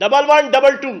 1122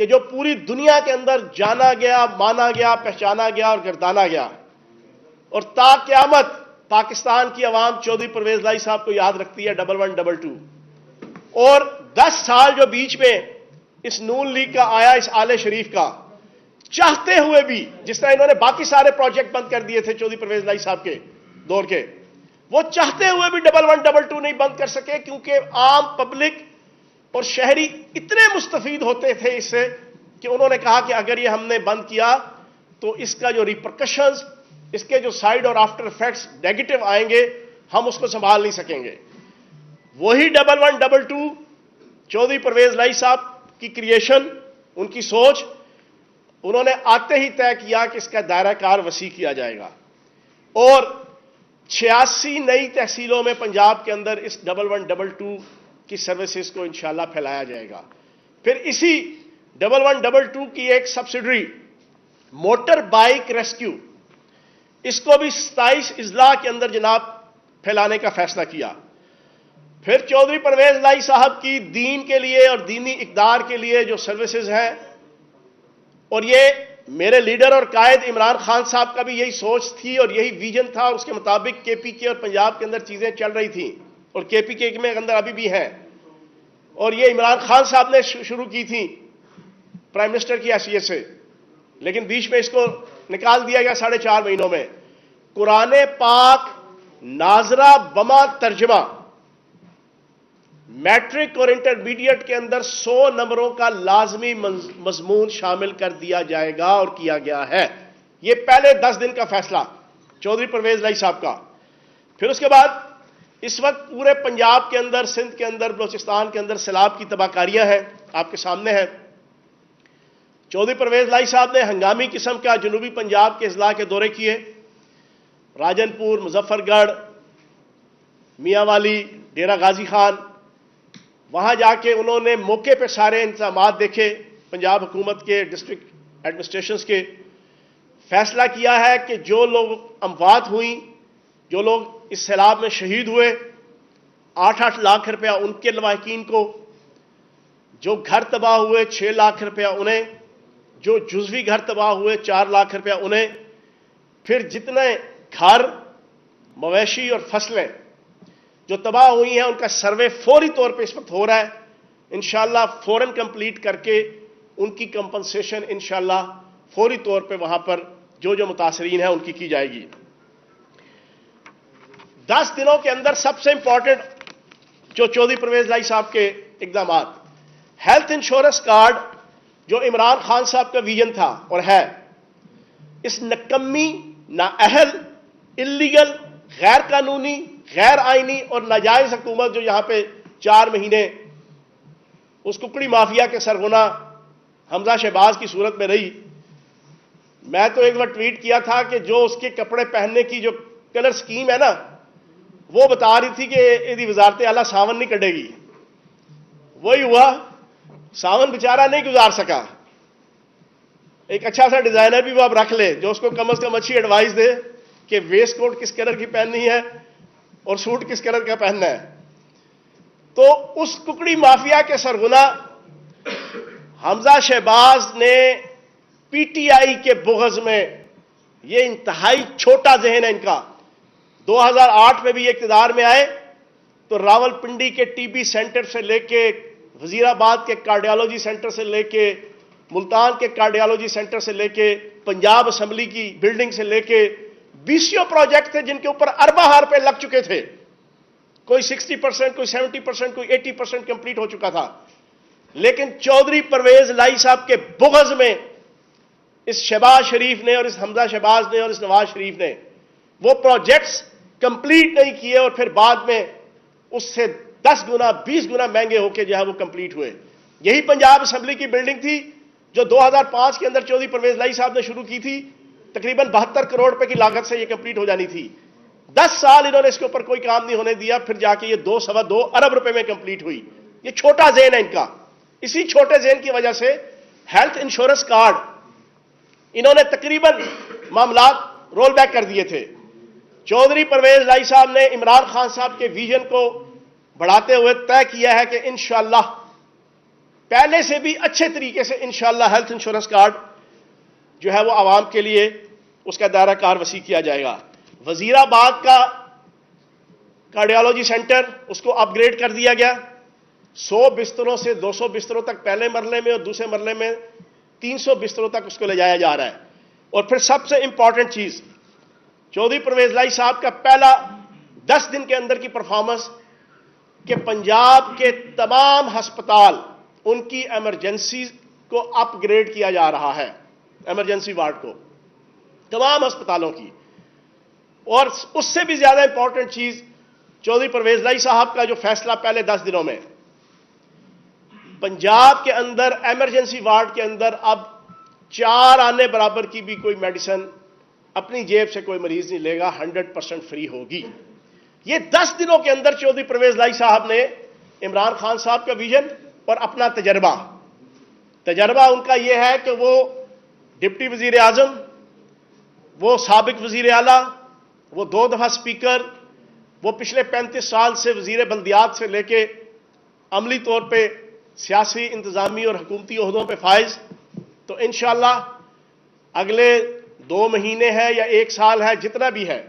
کہ جو پوری دنیا کے اندر جانا گیا، مانا گیا، پہچانا گیا اور گردانا گیا، اور تا قیامت پاکستان کی عوام چودھری پرویز لائی صاحب کو یاد رکھتی ہے 1112، اور 10 سال جو بیچ میں اس نون لیگ کا آیا، اس آلے شریف کا، چاہتے ہوئے بھی، جس طرح انہوں نے باقی سارے پروجیکٹ بند کر دیے تھے چودھری پرویز لائی صاحب کے دور کے، وہ چاہتے ہوئے بھی 1112 نہیں بند کر سکے، کیونکہ عام پبلک اور شہری اتنے مستفید ہوتے تھے اس سے کہ انہوں نے کہا کہ اگر یہ ہم نے بند کیا تو اس کا جو ریپرکشنز، اس کے جو سائیڈ اور آفٹر ایفیکٹس نیگیٹو آئیں گے، ہم اس کو سنبھال نہیں سکیں گے۔ وہی 1112 چودھری پرویز لائی صاحب کی کریشن، ان کی سوچ، انہوں نے آتے ہی طے کیا کہ اس کا دائرہ کار وسیع کیا جائے گا، اور 86 نئی تحصیلوں میں پنجاب کے اندر اس 1112 کی سروسز کو انشاءاللہ پھیلایا جائے گا۔ پھر اسی 1112 کی ایک سبسڈری موٹر بائک ریسکیو، اس کو بھی 27 اضلاع کے اندر جناب پھیلانے کا فیصلہ کیا۔ پھر چودھری پرویز لائی صاحب کی دین کے لیے اور دینی اقدار کے لیے جو سروسز ہیں، اور یہ میرے لیڈر اور قائد عمران خان صاحب کا بھی یہی سوچ تھی اور یہی ویژن تھا، اور اس کے مطابق کے پی کے اور پنجاب کے اندر چیزیں چل رہی تھیں، اور کے پی کے میں اندر ابھی بھی ہیں، اور یہ عمران خان صاحب نے شروع کی تھی پرائم منسٹر کی حیثیت سے، لیکن بیچ میں اس کو نکال دیا گیا 4.5 مہینوں میں۔ قرآن پاک ناظرہ بما ترجمہ میٹرک اور انٹرمیڈیٹ کے اندر 100 نمبروں کا لازمی مضمون شامل کر دیا جائے گا، اور کیا گیا ہے۔ یہ پہلے 10 دن کا فیصلہ چودھری پرویز لائی صاحب کا۔ پھر اس کے بعد اس وقت پورے پنجاب کے اندر، سندھ کے اندر، بلوچستان کے اندر سیلاب کی تباہ کاریاں ہیں، آپ کے سامنے ہیں۔ چودھری پرویز لائی صاحب نے ہنگامی قسم کا جنوبی پنجاب کے اضلاع کے دورے کیے، راجن پور، مظفر گڑھ، میاں والی، ڈیرہ غازی خان، وہاں جا کے انہوں نے موقع پہ سارے انتظامات دیکھے پنجاب حکومت کے، ڈسٹرکٹ ایڈمنسٹریشنز کے۔ فیصلہ کیا ہے کہ جو لوگ اموات ہوئیں، جو لوگ اس سیلاب میں شہید ہوئے، 8-8 لاکھ روپیہ ان کے لواحقین کو، جو گھر تباہ ہوئے 6 لاکھ روپیہ انہیں، جو جزوی گھر تباہ ہوئے 4 لاکھ روپیہ انہیں، پھر جتنے گھر، مویشی اور فصلیں جو تباہ ہوئی ہیں ان کا سروے فوری طور پہ اس وقت ہو رہا ہے، انشاءاللہ فوراً کمپلیٹ کر کے ان کی کمپنسیشن انشاءاللہ فوری طور پہ وہاں پر جو متاثرین ہیں ان کی جائے گی۔ 10 دنوں کے اندر سب سے امپورٹنٹ جو چودھری پرویز لائی صاحب کے اقدامات، ہیلتھ انشورنس کارڈ جو عمران خان صاحب کا ویژن تھا اور ہے، اس نکمی، نااہل، اللیگل، غیر قانونی، غیر آئینی اور ناجائز حکومت جو یہاں پہ 4 مہینے اس ککڑی مافیا کے سرغنہ حمزہ شہباز کی صورت میں رہی۔ میں تو ایک بار ٹویٹ کیا تھا کہ جو اس کے کپڑے پہننے کی جو کلر سکیم ہے نا، وہ بتا رہی تھی کہ یہ وزارت اعلیٰ ساون نہیں کٹے گی، وہی ہوا، ساون بیچارہ نہیں گزار سکا۔ ایک اچھا سا ڈیزائنر بھی وہ اب رکھ لے جو اس کو کم از کم اچھی ایڈوائز دے کہ ویسٹ کوٹ کس کلر کی پہننی ہے اور سوٹ کس کلر کا پہننا ہے۔ تو اس ککڑی مافیا کے سرغنہ حمزہ شہباز نے پی ٹی آئی کے بغض میں، یہ انتہائی چھوٹا ذہن ہے ان کا، 2008 میں بھی یہ اقتدار میں آئے تو راول پنڈی کے ٹی بی سینٹر سے لے کے، وزیر آباد کے کارڈیالوجی سینٹر سے لے کے، ملتان کے کارڈیالوجی سینٹر سے لے کے، پنجاب اسمبلی کی بلڈنگ سے لے کے 20 پروجیکٹ تھے جن کے اوپر ارباں روپے لگ چکے تھے، کوئی 60%، کوئی 70%، کوئی 80% کمپلیٹ ہو چکا تھا، لیکن چودھری پرویز لائی صاحب کے بغض میں اس شہباز شریف نے اور اس حمزہ شہباز نے اور اس نواز شریف نے وہ پروجیکٹس کمپلیٹ نہیں کیے، اور پھر بعد میں اس سے 10 گنا 20 گنا مہنگے ہو کے جو ہے وہ کمپلیٹ ہوئے۔ یہی پنجاب اسمبلی کی بلڈنگ تھی جو 2005 کے اندر چودھری پرویز لائی صاحب نے شروع کی تھی، تقریباً 72 کروڑ روپے کی لاگت سے یہ کمپلیٹ ہو جانی تھی۔ 10 سال انہوں نے اس کے اوپر کوئی کام نہیں ہونے دیا، پھر جا کے یہ 2.25 ارب روپے میں کمپلیٹ ہوئی۔ یہ چھوٹا ذہن ہے ان کا، اسی چھوٹے ذہن کی وجہ سے ہیلتھ انشورنس کارڈ انہوں نے تقریباً معاملات رول بیک کر دیے تھے۔ چودھری پرویز لائی صاحب نے عمران خان صاحب کے ویژن کو بڑھاتے ہوئے طے کیا ہے کہ انشاءاللہ پہلے سے بھی اچھے طریقے سے انشاءاللہ ہیلتھ انشورنس کارڈ جو ہے وہ عوام کے لیے اس کا دائرہ کار وسیع کیا جائے گا. وزیر آباد کا کارڈیالوجی سینٹر اس کو اپ گریڈ کر دیا گیا, 100 بستروں سے 200 بستروں تک پہلے مرلے میں اور دوسرے مرلے میں 300 بستروں تک اس کو لے جایا جا رہا ہے. اور پھر سب سے امپورٹنٹ چیز, چودھری پرویز لائی صاحب کا پہلا 10 دن کے اندر کی پرفارمنس کہ پنجاب کے تمام ہسپتال ان کی ایمرجنسی کو اپ گریڈ کیا جا رہا ہے, ایمرجنسی وارڈ کو تمام ہسپتالوں کی. اور اس سے بھی زیادہ امپورٹنٹ چیز, چودھری پرویز لائی صاحب کا جو فیصلہ پہلے 10 دنوں میں, پنجاب کے اندر ایمرجنسی وارڈ کے اندر اب 4 آنے برابر کی بھی کوئی میڈیسن اپنی جیب سے کوئی مریض نہیں لے گا, 100% فری ہوگی. یہ 10 دنوں کے اندر چودھری پرویز لائی صاحب نے عمران خان صاحب کا ویژن اور اپنا تجربہ ان کا یہ ہے کہ وہ ڈپٹی وزیر اعظم, وہ سابق وزیر اعلیٰ, وہ 2 دفعہ اسپیکر, وہ پچھلے 35 سال سے وزیر بلدیات سے لے کے عملی طور پہ سیاسی انتظامی اور حکومتی عہدوں پہ فائز. تو انشاءاللہ اگلے 2 مہینے ہے یا 1 سال ہے, جتنا بھی ہے,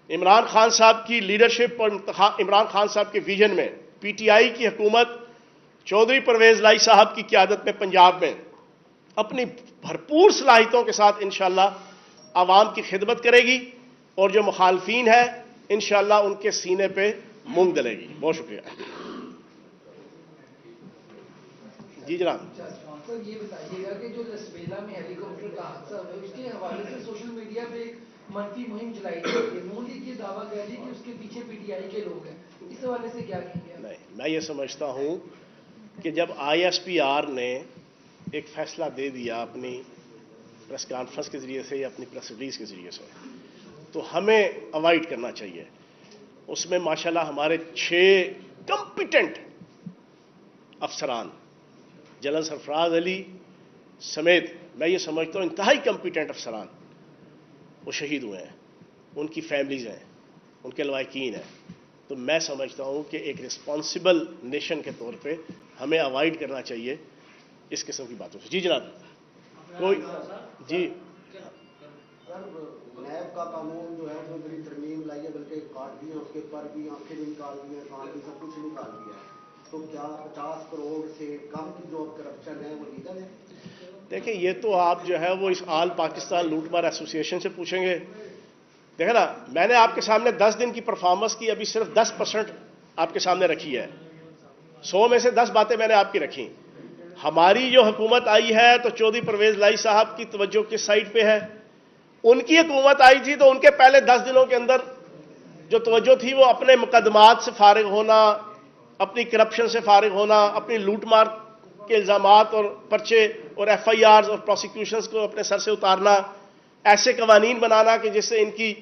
عمران خان صاحب کی لیڈرشپ اور عمران خان صاحب کے ویژن میں پی ٹی آئی کی حکومت چودھری پرویز لائی صاحب کی قیادت میں پنجاب میں اپنی بھرپور صلاحیتوں کے ساتھ انشاءاللہ عوام کی خدمت کرے گی, اور جو مخالفین ہیں انشاءاللہ ان کے سینے پہ مونگ ڈلے گی. بہت شکریہ. جی جناب. سر یہ بتائیے گا کہ جو لسبیلا میں ہیلی کاپٹر کا حادثہ ہوا ہے اس کے حوالے سے سوشل میڈیا پہ ایک منفی مہم چلائی جاتی ہے, نون لیگ یہ دعویٰ کر رہی ہے کہ اس کے پیچھے پی ٹی آئی کے لوگ ہیں, اس حوالے سے کیا کہیں گے؟ نہیں, میں یہ سمجھتا ہوں کہ جب آئی ایس پی آر نے ایک فیصلہ دے دیا اپنی پریس کانفرنس کے ذریعے سے یا اپنی پریس ریلیز کے ذریعے سے, تو ہمیں اوائڈ کرنا چاہیے. اس میں ماشاءاللہ ہمارے 6 کمپیٹنٹ افسران, جنرل سرفراز علی سمیت میں یہ سمجھتا ہوں انتہائی کمپیٹنٹ افسران وہ شہید ہوئے ہیں, ان کی فیملیز ہیں, ان کے لواحقین ہیں. تو میں سمجھتا ہوں کہ ایک رسپانسبل نیشن کے طور پہ ہمیں اوائڈ کرنا چاہیے اس قسم کی باتوں سے. جی جناب. کوئی جی نیب کا قانون جو ہے اس میں بڑی ترمیم لائی ہے, بلکہ کاٹ دی ہے, اس کے پر بھی آنکھیں بھی نکال دی ہیں, کان بھی, سب کچھ نکال دیا ہے. تو کیا 50 کروڑ سے کم کی جو کرپشن ہے وہ لیگل ہے؟ دیکھیں, یہ تو آپ جو ہے وہ اس آل پاکستان لوٹ مار ایسوسی ایشن سے پوچھیں گے. دیکھیں نا, میں نے آپ کے سامنے 10 دن کی پرفارمنس کی ابھی صرف 10% آپ کے سامنے رکھی ہے. 100 میں سے 10 باتیں میں نے آپ کی رکھی. ہماری جو حکومت آئی ہے تو چودھری پرویز لائی صاحب کی توجہ کس سائٹ پہ ہے؟ ان کی حکومت آئی تھی تو ان کے پہلے 10 دنوں کے اندر جو توجہ تھی وہ اپنے مقدمات سے فارغ ہونا, اپنی کرپشن سے فارغ ہونا, اپنی لوٹ مار کے الزامات اور پرچے اور ایف آئی آرز اور پروسیکیوشنز کو اپنے سر سے اتارنا, ایسے قوانین بنانا کہ جس سے ان کی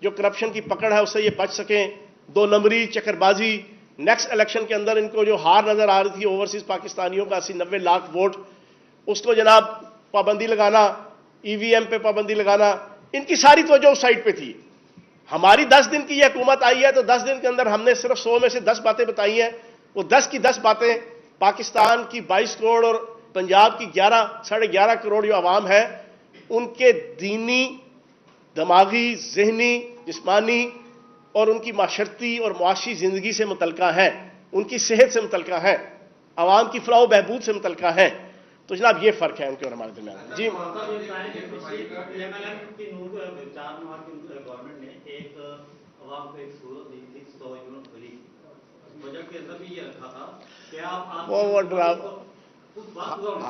جو کرپشن کی پکڑ ہے اس سے یہ بچ سکیں. 2 نمبری چکر بازی, نیکسٹ الیکشن کے اندر ان کو جو ہار نظر آ رہی تھی اوورسیز پاکستانیوں کا 80-90 لاکھ ووٹ, اس کو جناب پابندی لگانا, ای وی ایم پہ پابندی لگانا, ان کی ساری توجہ اس سائٹ پہ تھی. ہماری 10 دن کی یہ حکومت آئی ہے تو 10 دن کے اندر ہم نے صرف 100 میں سے 10 باتیں بتائی ہیں. وہ 10 کی 10 باتیں پاکستان کی 22 کروڑ اور پنجاب کی 11-11.5 کروڑ جو عوام ہے ان کے دینی, دماغی, ذہنی, جسمانی اور ان کی معاشرتی اور معاشی زندگی سے متعلقہ ہیں, ان کی صحت سے متعلقہ ہیں, عوام کی فلاح و بہبود سے متعلقہ ہیں. تو جناب یہ فرق ہے ان کے اور ہمارے درمیان. جی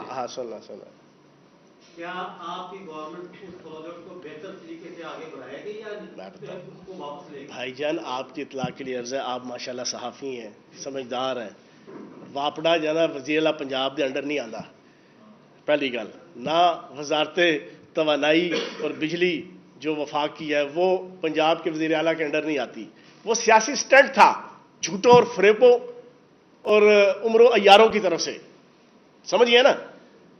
ہاں سننا کیا آپ کی گورنمنٹ اس پروجیکٹ کو بہتر طریقے سے آگے بڑھائے گی یا اس کو واپس لے گی؟ بھائی جان, آپ کی اطلاع کے لیے عرض ہے, آپ ماشاءاللہ صحافی ہیں, سمجھدار ہیں. واپڑا جانا وزیر اعلیٰ پنجاب دے انڈر نہیں آتا. پہلی گل, نہ وزارت توانائی اور بجلی جو وفاق کی ہے وہ پنجاب کے وزیر اعلیٰ کے انڈر نہیں آتی. وہ سیاسی سٹنٹ تھا, جھوٹوں اور فریبوں اور عمروں عیاروں کی طرف سے, سمجھئے نا.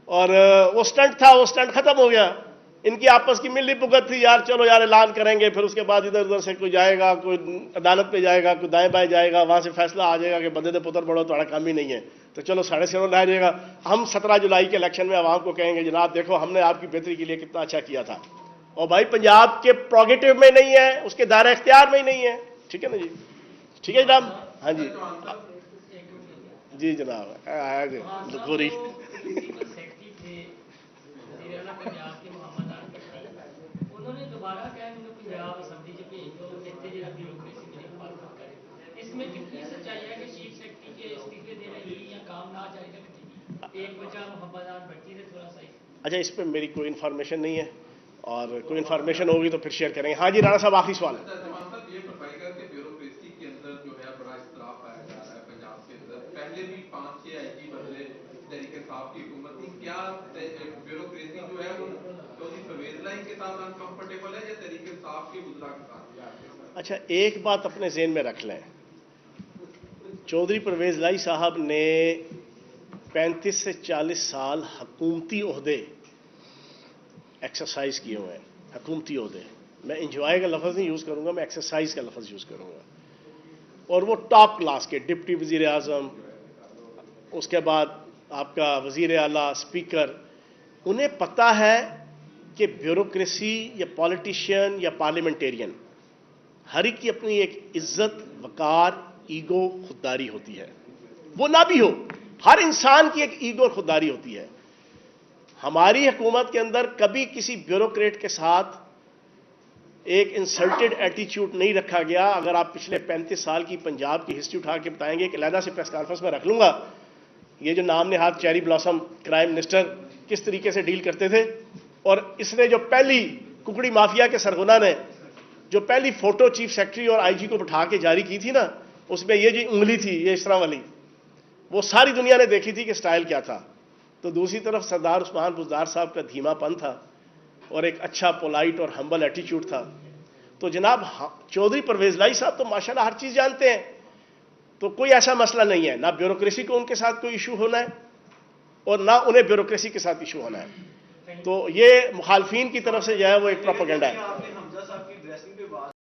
اور وہ سٹنٹ تھا, وہ سٹنٹ ختم ہو گیا. ان کی آپس کی ملی بھگت تھی، یار چلو یار اعلان کریں گے، پھر اس کے بعد ادھر ادھر سے کوئی جائے گا، کوئی عدالت پہ جائے گا، کوئی دائیں بائیں جائے گا، وہاں سے فیصلہ آ جائے گا کہ بندے دے پتر بڑھو تمہارا کام ہی نہیں ہے، تو چلو 6.5 لائے جائے گا. ہم 17 جولائی کے الیکشن میں عوام کو کہیں گے جناب دیکھو ہم نے آپ کی بہتری کے لیے کتنا اچھا کیا تھا. اور بھائی پنجاب کے پروگیٹو میں نہیں ہے، اس کے دائرہ اختیار میں ہی نہیں ہے. ٹھیک ہے نا جی؟ ٹھیک ہے جناب. ہاں جی جی جناب آیا جی گوری. پنجاب کے محمد عارف بٹی انہوں نے دوبارہ کہا کہ پنجاب اسمبلی جو بھیج دو اتنے جگہ بیوروکریسی میری حفاظت کرے. اس میں کتنی سچائی ہے کہ چیف سیکرٹری کے استعفے دے رہی ہے یا کام نہ جاری رکھتی؟ ایک بچہ محمد عارف بٹی نے تھوڑا سا. اچھا اس پہ میری کوئی انفارمیشن نہیں ہے، اور کوئی انفارمیشن ہوگی تو پھر شیئر کریں گے. ہاں جی رانا صاحب آخری سوال ہے. یہ بتائے گا کہ بیوروکریسی کے اندر جو ہے بڑا اضطراب پایا جا رہا ہے پنجاب کے اندر. پہلے بھی 5-6 آئی جی بدلے تحریک انصاف کی حکومت تھی. کیا بیوروکریسی جو ہے وہ چودھری پرویز لائی کے ساتھ انکمفرٹیبل ہے یا تحریک انصاف کے وزراء کے ساتھ؟ اچھا ایک بات اپنے ذہن میں رکھ لیں، چودھری پرویز لائی صاحب نے 35 سے 40 سال حکومتی عہدے ایکسرسائز کیے ہوئے ہیں. حکومتی عہدے، میں انجوائے کا لفظ نہیں یوز کروں گا، میں ایکسرسائز کا لفظ یوز کروں گا. اور وہ ٹاپ کلاس کے ڈپٹی وزیر اعظم، اس کے بعد آپ کا وزیر اعلیٰ، اسپیکر. انہیں پتہ ہے کہ بیوروکریسی یا پالیٹیشین یا پارلیمنٹیرین ہر ایک کی اپنی ایک عزت، وقار، ایگو، خودداری ہوتی ہے. وہ نہ بھی ہو، ہر انسان کی ایک ایگو اور خودداری ہوتی ہے. ہماری حکومت کے اندر کبھی کسی بیوروکریٹ کے ساتھ ایک انسلٹڈ ایٹیچیوڈ نہیں رکھا گیا. اگر آپ پچھلے 35 سال کی پنجاب کی ہسٹری اٹھا کے بتائیں گے، ایک علیحدہ سے پریس کانفرنس میں رکھ لوں گا. یہ جو نام نہاد چیری بلاسم کرائم منسٹر کس طریقے سے ڈیل کرتے تھے، اور اس نے جو پہلی ککڑی مافیا کے سرغنہ نے جو پہلی فوٹو چیف سیکرٹری اور آئی جی کو بٹھا کے جاری کی تھی نا، اس میں یہ جو انگلی تھی یہ اس طرح والی، وہ ساری دنیا نے دیکھی تھی کہ سٹائل کیا تھا. تو دوسری طرف سردار عثمان بزدار صاحب کا دھیما پن تھا اور ایک اچھا پولائٹ اور ہمبل ایٹیچیوڈ تھا. تو جناب چودھری پرویز لائی صاحب تو ماشاءاللہ ہر چیز جانتے ہیں، تو کوئی ایسا مسئلہ نہیں ہے. نہ بیوروکریسی کو ان کے ساتھ کوئی ایشو ہونا ہے اور نہ انہیں بیوروکریسی کے ساتھ ایشو ہونا ہے. تو یہ مخالفین کی طرف سے جو ہے وہ ایک پروپیگنڈا ہے. آپ نے حمزہ صاحب کی ڈریسنگ پہ بات